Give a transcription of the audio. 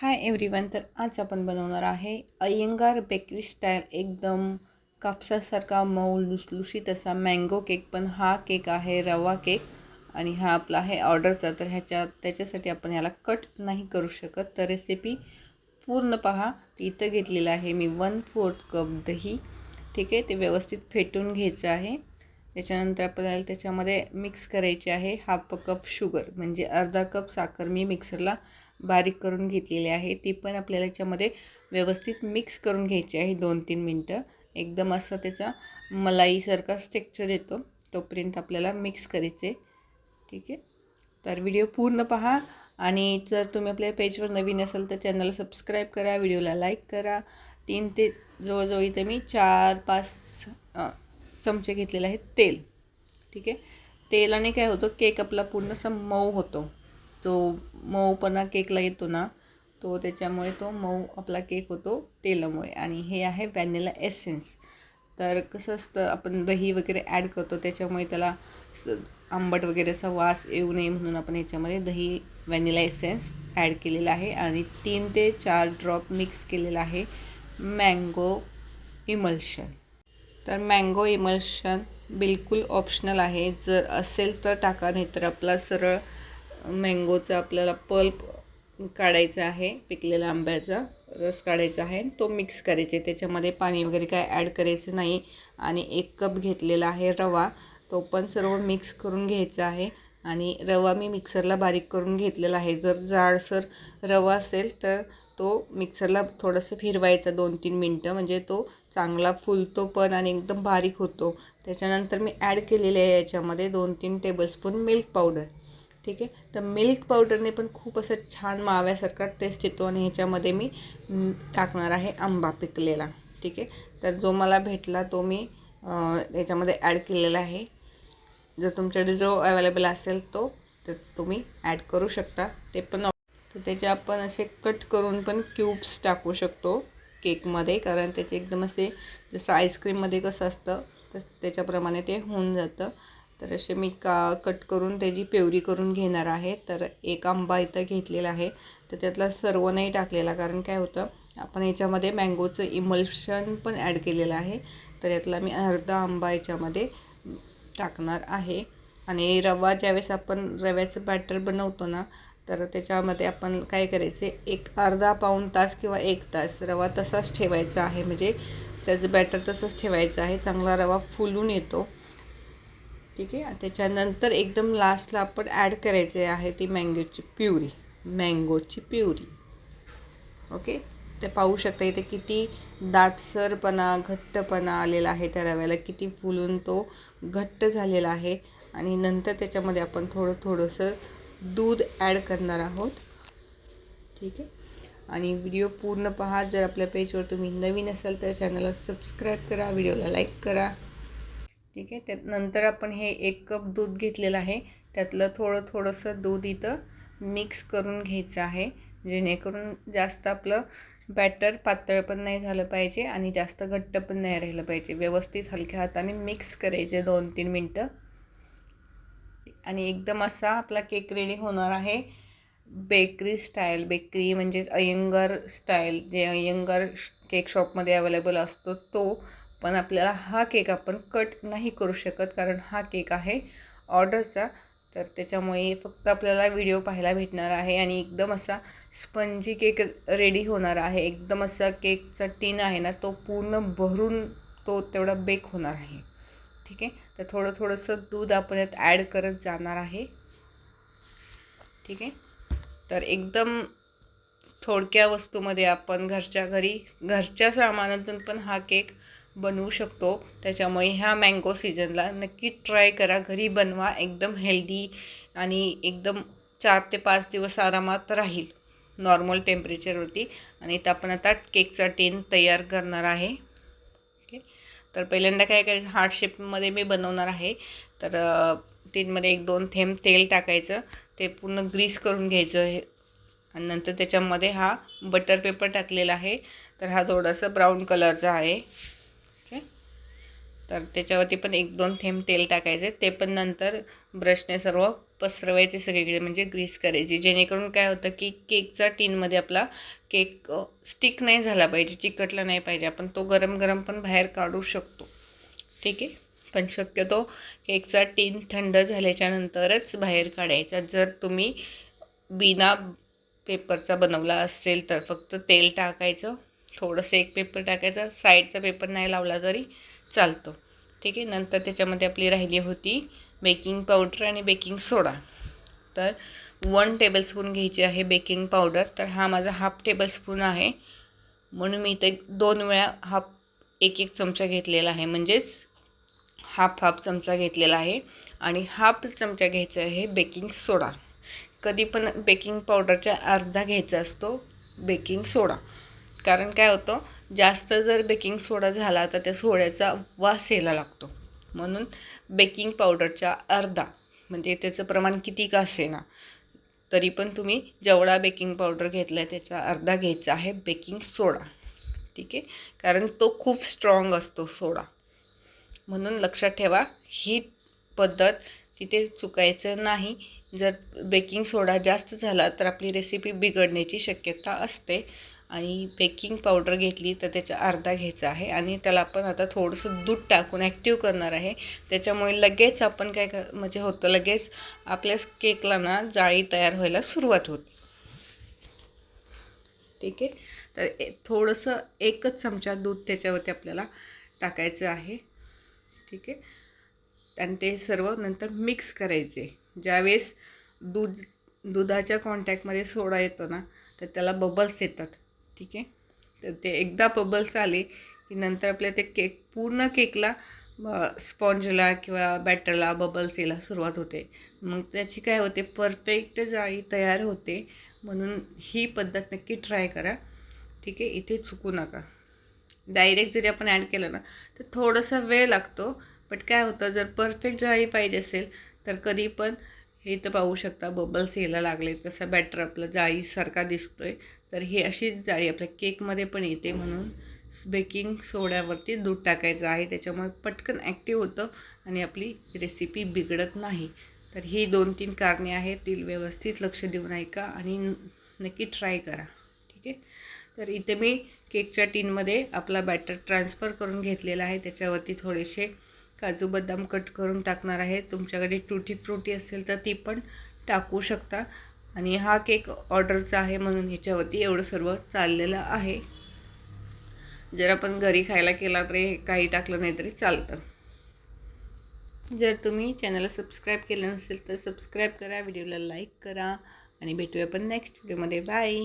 Hi everyone. तर आज आपण बनवणार आहे अय्यंगार बेकरी स्टाईल एकदम कापसासारखा मऊ लुसलुशीत असा मँगो केक. पण हा केक आहे रवा केक आणि हा आपला आहे ऑर्डरचा. तर त्याच्यासाठी आपण याला कट नाही करू शकत. तर रेसिपी पूर्ण पहा. इथं घेतलेलं आहे मी 1/4 कप दही. ठीक आहे, ते व्यवस्थित फेटून घ्यायचं आहे. त्याच्यानंतर आपल्याला त्याच्यामध्ये मिक्स करायचे आहे 1/2 कप शुगर, म्हणजे अर्धा कप साखर मी मिक्सरला बारीक करून घेतलेली आहे. ती पण आपल्याला याच्यामध्ये व्यवस्थित मिक्स करून घ्यायची आहे 2-3 मिनटं. एकदम असं त्याचा मलाईसारखा टेक्स्चर येतो तोपर्यंत आपल्याला मिक्स करायचे. ठीक आहे, तर व्हिडिओ पूर्ण पहा. आणि जर तुम्ही आपल्या पेजवर नवीन असाल तर चॅनलला सबस्क्राईब करा, व्हिडिओला लाईक करा. 3 ते जवळजवळ इथे मी 4-5 चमचे घेतलेले आहेत तेल. ठीक आहे, तेलाने काय होतं, केक आपला पूर्ण मऊ होतो. जो मऊपणा केकला येतो ना, तो त्याच्यामुळे तो मऊ आपला केक होतो तेलामुळे. आणि हे आहे व्हॅनिला एसेन्स. तर कसं असतं, आपण दही वगैरे ॲड करतो त्याच्यामुळे त्याला आंबट वगैरे असा वास येऊ नये म्हणून आपण याच्यामध्ये दही व्हॅनिला एसेन्स ॲड केलेला आहे. आणि 3 ते 4 ड्रॉप मिक्स केलेला आहे मँगो इमल्शन. तर मँगो इमल्शन बिलकुल ऑप्शनल आहे. जर असेल तर टाका, नाही तर आपला सरळ मँगोचा आपल्याला पल्प काढायचा आहे, पिकलेला आंब्याचा रस काढायचा आहे, तो मिक्स करायचे. त्याच्यामध्ये पाणी वगैरे काय ॲड करायचं नाही. आणि 1 कप घेतलेला आहे रवा, तो पण सर्व मिक्स करून घ्यायचा आहे. आणि रवा मी मिक्सरला बारीक करून घेतलेला आहे. जर जाडसर रवा असेल तर तो मिक्सरला थोडंसं फिरवायचा 2-3 मिनटं, म्हणजे तो चांगला फुलतो पण आणि एकदम बारीक होतो. त्याच्यानंतर मी ॲड केलेले आहे याच्यामध्ये 2-3 टेबलस्पून मिल्क पावडर. ठीक आहे, तर मिल्क पावडरने पण खूप असं छान माव्यासारखा टेस्ट येतो. आणि ह्याच्यामध्ये मी टाकणार आहे आंबा पिकलेला. ठीक आहे, तर जो मला भेटला तो मी याच्यामध्ये ॲड केलेला आहे. जर तुमच्याकडे जो अवेलेबल असेल तो तर तुम्ही ॲड करू शकता. ते पण तर त्याचे आपण असे कट करून पण क्यूब्स टाकू शकतो केकमध्ये, कारण त्याचे एकदम असे जसं आईस्क्रीममध्ये कसं असतं तर त्याच्याप्रमाणे ते होऊन जातं. तर असे मी कट करून त्याची प्युरी करून घेणार आहे. तर 1 आंबा इथं घेतलेला आहे. तर त्यातला सर्व नाही टाकलेला, कारण काय होतं, आपण याच्यामध्ये मँगोचं इमल्शन पण ॲड केलेलं आहे. तर यातला मी अर्धा आंबा याच्यामध्ये टाकणार आहे. आणि रवा ज्यावेळेस आपण रव्याचं बॅटर बनवतो ना, तर त्याच्यामध्ये आपण काय करायचे, अर्धा पाऊण तास किंवा 1 तास रवा तसाच ठेवायचा आहे. म्हणजे त्याचं बॅटर तसंच ठेवायचं आहे, चांगला रवा फुलून येतो. ठीक आहे, त्याच्यानंतर एकदम लास्टला आपण ॲड करायचे आहे ती मँगोची प्युरी. ओके, ते पाहू शकता इथे किती दाटसरपणा घट्टपणा आलेला आहे त्या रव्याला, किती फुलून तो घट्ट झालेला आहे. आणि नंतर त्याच्यामध्ये आपण थोडंसं दूध ॲड करणार आहोत. ठीक आहे, आणि व्हिडिओ पूर्ण पहा. जर आपल्या पेजवर तुम्ही नवीन असाल तर चॅनलला सबस्क्राईब करा, व्हिडिओला लाईक करा. ठीक आहे, त्यानंतर आपण हे 1 कप दूध घेतलेलं आहे, त्यातलं थोडंसं दूध इथं मिक्स करून घ्यायचं आहे, जेणेकरून जास्त आपलं बॅटर पातळ पण नाही झालं पाहिजे आणि जास्त घट्ट पण नाही राहिलं पाहिजे. व्यवस्थित हलक्या हाताने मिक्स करायचे 2-3 मिनटं. आणि एकदम असा आपला केक रेडी होणार आहे बेकरी स्टाईल. बेकरी म्हणजे अय्यंगार स्टाईल, जे अय्यंगार केक शॉपमध्ये अवेलेबल असतो तो. पण आपल्याला हा केक आपण कट नाही करू शकत, कारण हा केक आहे ऑर्डरचा. तर त्याच्यामुळे फक्त आपल्याला व्हिडिओ पाहायला भेटणार आहे. आणि एकदम असा स्पंजी केक रेडी होणार आहे. एकदम असा केकचा टीन आहे ना, तो पूर्ण भरून तो तेवढा बेक होणार आहे. ठीक आहे, तर थोडंसं दूध आपण यात ॲड करत जाणार आहे. ठीक आहे, तर एकदम थोडक्या वस्तूमध्ये आपण घरच्या सामानातून पण हा केक बनवू शकतो. त्याच्यामुळे ह्या मँगो सीझनला नक्की ट्राय करा, घरी बनवा. एकदम हेल्दी आणि एकदम 4 ते 5 दिवस आरामात राहील नॉर्मल टेम्परेचरवरती. आणि इथं आपण आता केकचा टीन तयार करणार आहे. ओके, तर पहिल्यांदा काय करायचं, हार्ट शेपमध्ये मी बनवणार आहे. तर टीनमध्ये 1-2 थेंब तेल टाकायचं, ते पूर्ण ग्रीस करून घ्यायचं. आणि नंतर त्याच्यामध्ये हा बटर पेपर टाकलेला आहे. तर हा थोडासा ब्राऊन कलरचा आहे. ओके, तर त्याच्यावरती पण 1-2 थेंब तेल टाकायचे. ते पण नंतर ब्रशने सर्व पसरवायचे सगळीकडे, म्हणजे ग्रीस करायची, जेणेकरून काय होतं की केकचा टीनमध्ये आपला केक स्टिक नाही झाला पाहिजे, चिकटला नाही पाहिजे. आपण तो गरम गरम पण बाहेर काढू शकतो, ठीक आहे. पण शक्यतो केकचा टीन थंड झाल्याच्यानंतरच बाहेर काढायचा. जर तुम्ही बिना पेपरचा बनवला असेल तर फक्त तेल टाकायचं, थोडंसं एक पेपर टाकायचा, साईडचा पेपर नाही लावला तरी चालतो, ठीक आहे. नंतर त्याच्यामध्ये आपली राहिली होती बेकिंग पावडर आणि बेकिंग सोडा. तर 1 टेबलस्पून घ्यायची आहे बेकिंग पावडर. तर हा माझा हाफ टेबलस्पून आहे, म्हणून मी इथे 2 वेळा हाफ 1 चमचा घेतलेला आहे, म्हणजेच हाफ चमचा घेतलेला आहे. आणि हाफ चमचा घ्यायचा आहे बेकिंग सोडा. कधी पण बेकिंग पावडरच्या अर्धा घ्यायचा असतो बेकिंग सोडा, कारण काय होतं, जास्त जर बेकिंग सोडा झाला तर त्या सोड्याचा वास यायला लागतो. म्हणून बेकिंग पावडरच्या अर्धा, म्हणजे त्याचं प्रमाण किती का असेना, तरी पण तुम्ही जेवढा बेकिंग पावडर घेतला आहे त्याचा अर्धा घ्यायचा आहे बेकिंग सोडा, ठीक आहे. कारण तो खूप स्ट्रॉंग असतो सोडा, म्हणून लक्षात ठेवा ही पद्धत, तिथे चुकायचं नाही. जर बेकिंग सोडा जास्त झाला तर आपली रेसिपी बिघडण्याची शक्यता असते. आणि बेकिंग पावडर घेतली तर त्याचा अर्धा घ्यायचा आहे, आणि त्याला आपण आता थोडंसं दूध टाकून ॲक्टिव्ह करणार आहे. त्याच्यामुळे लगेच आपण म्हणजे होतं, लगेच आपल्या केकला ना जाळी तयार व्हायला सुरुवात होते, ठीक आहे. तर थोडंसं 1 चमचा दूध त्याच्यावरती आपल्याला टाकायचं आहे, ठीक आहे. आणि ते सर्व नंतर मिक्स करायचे. ज्यावेळेस दुधाच्या कॉन्टॅक्टमध्ये सोडा येतो ना, तर त्याला बबल्स येतात, ठीक आहे. तर ते एकदा बबल्स आले की नंतर आपल्या ते पूर्ण केकला स्पॉन्जला किंवा बॅटरला बबल्स यायला सुरुवात होते. मग त्याची काय होते, परफेक्ट जाळी तयार होते. म्हणून ही पद्धत नक्की ट्राय करा, ठीक आहे. इथे चुकू नका. डायरेक्ट जरी आपण ॲड केलं ना तर थोडासा वेळ लागतो, बट काय होतं, जर परफेक्ट जाळी पाहिजे असेल तर कधी पण हे तर पाहू शकता बबल्स यायला लागले, कसा बॅटर आपलं जाळीसारखा दिसतोय. तर ही अशीच जाळी आपल्या केकमध्ये पण येते. म्हणून बेकिंग सोड्यावरती दूध टाकायचं आहे, त्याच्यामुळे पटकन ॲक्टिव्ह होतं आणि आपली रेसिपी बिघडत नाही. तर ही 2-3 कारणे आहेत, ती व्यवस्थित लक्ष देऊन ऐका आणि नक्की ट्राय करा, ठीक आहे. तर इथे मी केकच्या टीनमध्ये आपला बॅटर ट्रान्सफर करून घेतलेला आहे. त्याच्यावरती थोडेसे काजू बदाम कट करून टाकणार आहे. तुमच्याकडे टूटी फ्रुटी असेल तर ती पण टाकू शकता. आणि हा केक ऑर्डरचा आहे म्हणून ह्याच्यावरती एवढं सर्व चाललेलं आहे. जर आपण घरी खायला केला तरी काही टाकलं नाही तरी चालतं. जर तुम्ही चॅनलला सबस्क्राईब केलं नसेल तर सबस्क्राईब करा, व्हिडिओला लाईक करा आणि भेटूया पण नेक्स्ट व्हिडिओमध्ये. बाय.